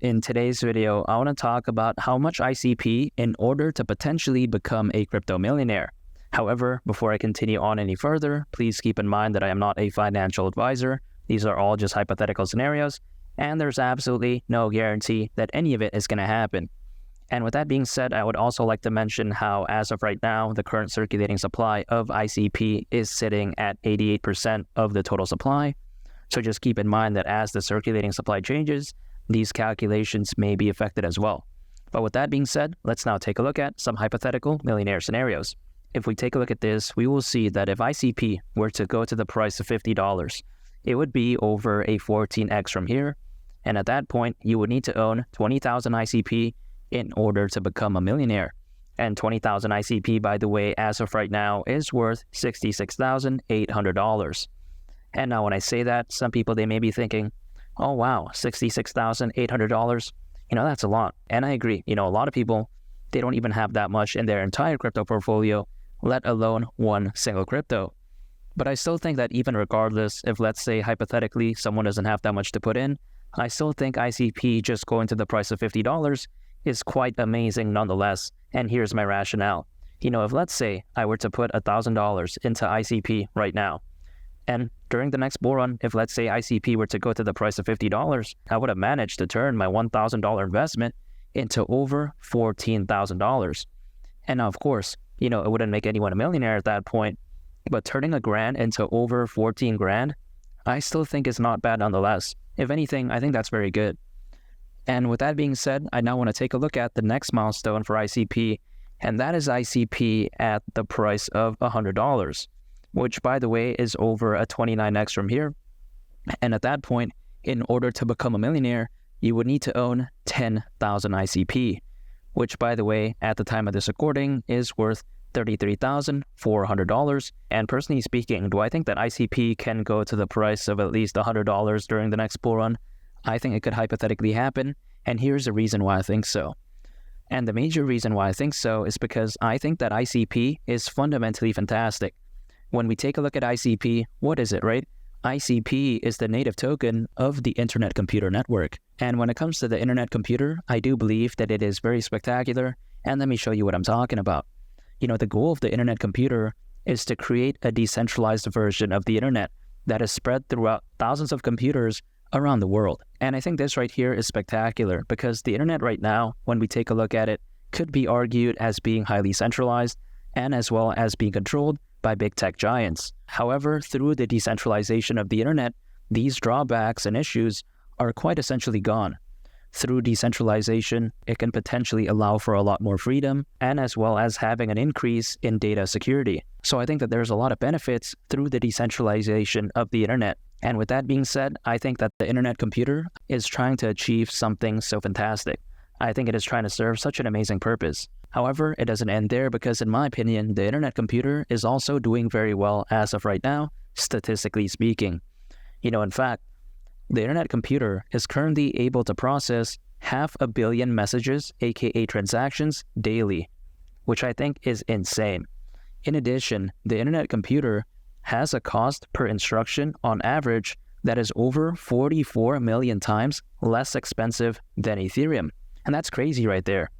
In today's video, I want to talk about how much ICP in order to potentially become a crypto millionaire. However, before I continue on any further, please keep in mind that I am not a financial advisor. These are all just hypothetical scenarios, and there's absolutely no guarantee that any of it is going to happen. And with that being said, I would also like to mention how, as of right now, the current circulating supply of ICP is sitting at 88% of the total supply. So just keep in mind that as the circulating supply changes, these calculations may be affected as well. But with that being said, let's now take a look at some hypothetical millionaire scenarios. If we take a look at this, we will see that if ICP were to go to the price of $50, it would be over a 14x from here. And at that point, you would need to own 20,000 ICP in order to become a millionaire. And 20,000 ICP, by the way, as of right now, is worth $66,800. And now when I say that, some people, they may be thinking, oh wow, $66,800, that's a lot. And I agree, a lot of people, they don't even have that much in their entire crypto portfolio, let alone one single crypto. But I still think that even regardless, if let's say hypothetically someone doesn't have that much to put in, I still think ICP just going to the price of $50 is quite amazing nonetheless. And here's my rationale. If let's say I were to put $1,000 into ICP right now, and during the next bull run, if let's say ICP were to go to the price of $50, I would have managed to turn my $1,000 investment into over $14,000. And now, of course, it wouldn't make anyone a millionaire at that point, but turning $1,000 into over 14 grand, I still think is not bad nonetheless. If anything, I think that's very good. And with that being said, I now want to take a look at the next milestone for ICP, and that is ICP at the price of $100. Which, by the way, is over a 29x from here. And at that point, in order to become a millionaire, you would need to own 10,000 ICP, which, by the way, at the time of this recording, is worth $33,400. And personally speaking, do I think that ICP can go to the price of at least $100 during the next bull run? I think it could hypothetically happen, and here's the reason why I think so. And the major reason why I think so is because I think that ICP is fundamentally fantastic. When we take a look at ICP, what is it, right? ICP is the native token of the Internet Computer Network. And when it comes to the Internet Computer, I do believe that it is very spectacular. And let me show you what I'm talking about. The goal of the Internet Computer is to create a decentralized version of the Internet that is spread throughout thousands of computers around the world. And I think this right here is spectacular because the Internet right now, when we take a look at it, could be argued as being highly centralized and as well as being controlled by big tech giants. However, through the decentralization of the internet, these drawbacks and issues are quite essentially gone. Through decentralization, it can potentially allow for a lot more freedom and as well as having an increase in data security. So I think that there's a lot of benefits through the decentralization of the internet. And with that being said, I think that the Internet Computer is trying to achieve something so fantastic. I think it is trying to serve such an amazing purpose. However, it doesn't end there because, in my opinion, the Internet Computer is also doing very well as of right now, statistically speaking. In fact, the Internet Computer is currently able to process 500 million messages, aka transactions, daily, which I think is insane. In addition, the Internet Computer has a cost per instruction on average that is over 44 million times less expensive than Ethereum. And that's crazy right there.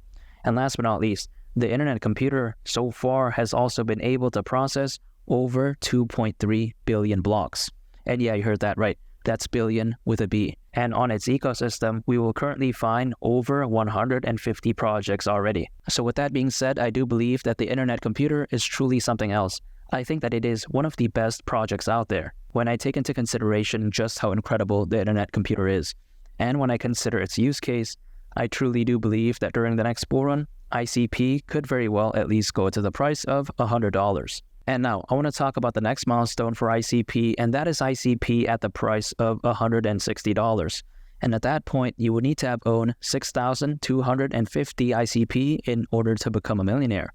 And last but not least, the Internet Computer so far has also been able to process over 2.3 billion blocks. And yeah, you heard that right. That's billion with a B. And on its ecosystem, we will currently find over 150 projects already. So with that being said, I do believe that the Internet Computer is truly something else. I think that it is one of the best projects out there when I take into consideration just how incredible the Internet Computer is. And when I consider its use case, I truly do believe that during the next bull run, ICP could very well at least go to the price of $100. And now I want to talk about the next milestone for ICP, and that is ICP at the price of $160. And at that point, you would need to have owned 6,250 ICP in order to become a millionaire.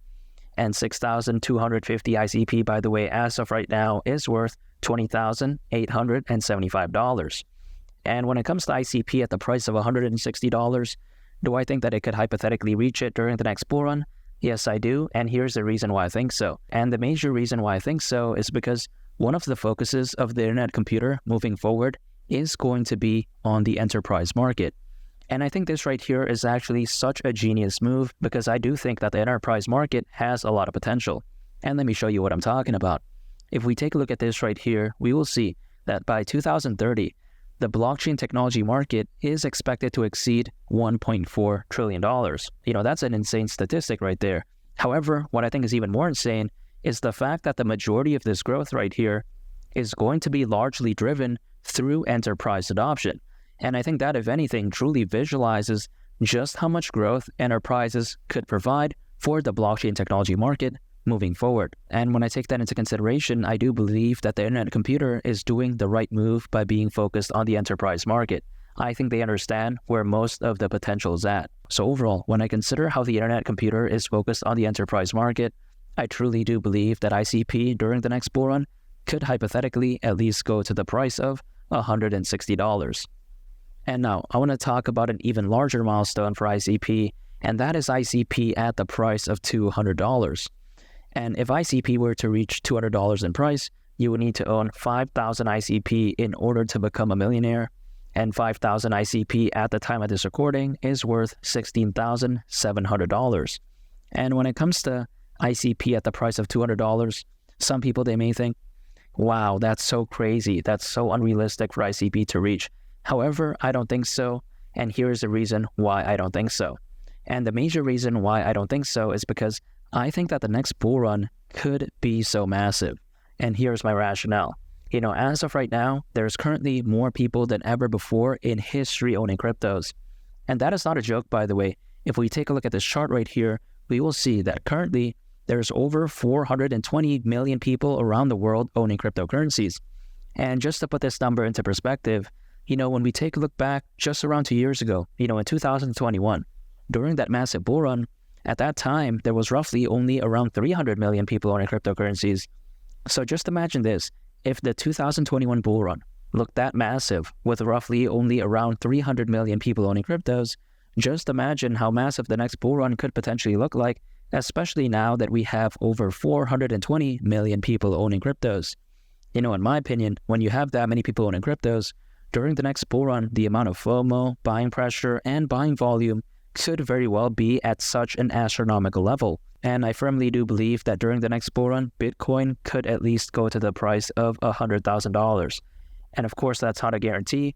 And 6,250 ICP, by the way, as of right now, is worth $20,875. And when it comes to ICP at the price of $160, do I think that it could hypothetically reach it during the next bull run? Yes, I do, and here's the reason why I think so. And the major reason why I think so is because one of the focuses of the Internet Computer moving forward is going to be on the enterprise market. And I think this right here is actually such a genius move because I do think that the enterprise market has a lot of potential. And let me show you what I'm talking about. If we take a look at this right here, we will see that by 2030, the blockchain technology market is expected to exceed $1.4 trillion. That's an insane statistic right there. However, what I think is even more insane is the fact that the majority of this growth right here is going to be largely driven through enterprise adoption. And I think that, if anything, truly visualizes just how much growth enterprises could provide for the blockchain technology market moving forward. And when I take that into consideration, I do believe that the internet computer is doing the right move by being focused on the enterprise market. I think they understand where most of the potential is at. So overall, when I consider how the internet computer is focused on the enterprise market, I truly do believe that ICP during the next bull run could hypothetically at least go to the price of $160. And now I want to talk about an even larger milestone for ICP, and that is ICP at the price of $200. And if ICP were to reach $200 in price, you would need to own 5,000 ICP in order to become a millionaire. And 5,000 ICP at the time of this recording is worth $16,700. And when it comes to ICP at the price of $200, some people, they may think, wow, that's so crazy. That's so unrealistic for ICP to reach. However, I don't think so. And here's the reason why I don't think so. And the major reason why I don't think so is because I think that the next bull run could be so massive. And here's my rationale. As of right now, there's currently more people than ever before in history owning cryptos. And that is not a joke, by the way. If we take a look at this chart right here, we will see that currently there's over 420 million people around the world owning cryptocurrencies. And just to put this number into perspective, when we take a look back just around 2 years ago, in 2021, during that massive bull run, at that time, there was roughly only around 300 million people owning cryptocurrencies. So just imagine this. If the 2021 bull run looked that massive with roughly only around 300 million people owning cryptos, just imagine how massive the next bull run could potentially look like, especially now that we have over 420 million people owning cryptos. In my opinion, when you have that many people owning cryptos, during the next bull run, the amount of FOMO, buying pressure, and buying volume could very well be at such an astronomical level. And I firmly do believe that during the next bull run, Bitcoin could at least go to the price of $100,000. And of course, that's not a guarantee.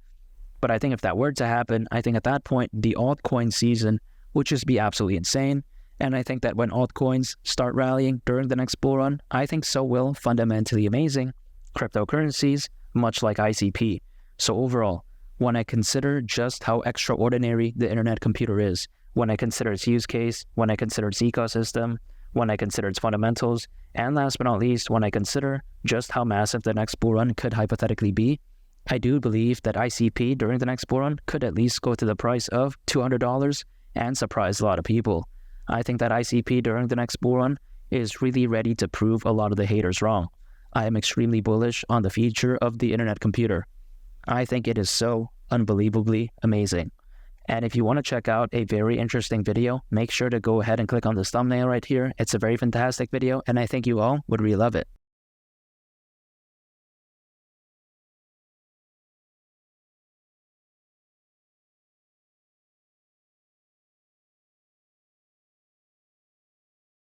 But I think if that were to happen, I think at that point, the altcoin season would just be absolutely insane. And I think that when altcoins start rallying during the next bull run, I think so will fundamentally amazing cryptocurrencies, much like ICP. So overall, when I consider just how extraordinary the internet computer is, when I consider its use case, when I consider its ecosystem, when I consider its fundamentals, and last but not least, when I consider just how massive the next bull run could hypothetically be, I do believe that ICP during the next bull run could at least go to the price of $200 and surprise a lot of people. I think that ICP during the next bull run is really ready to prove a lot of the haters wrong. I am extremely bullish on the future of the internet computer. I think it is so unbelievably amazing. And if you want to check out a very interesting video, make sure to go ahead and click on this thumbnail right here. It's a very fantastic video, and I think you all would really love it.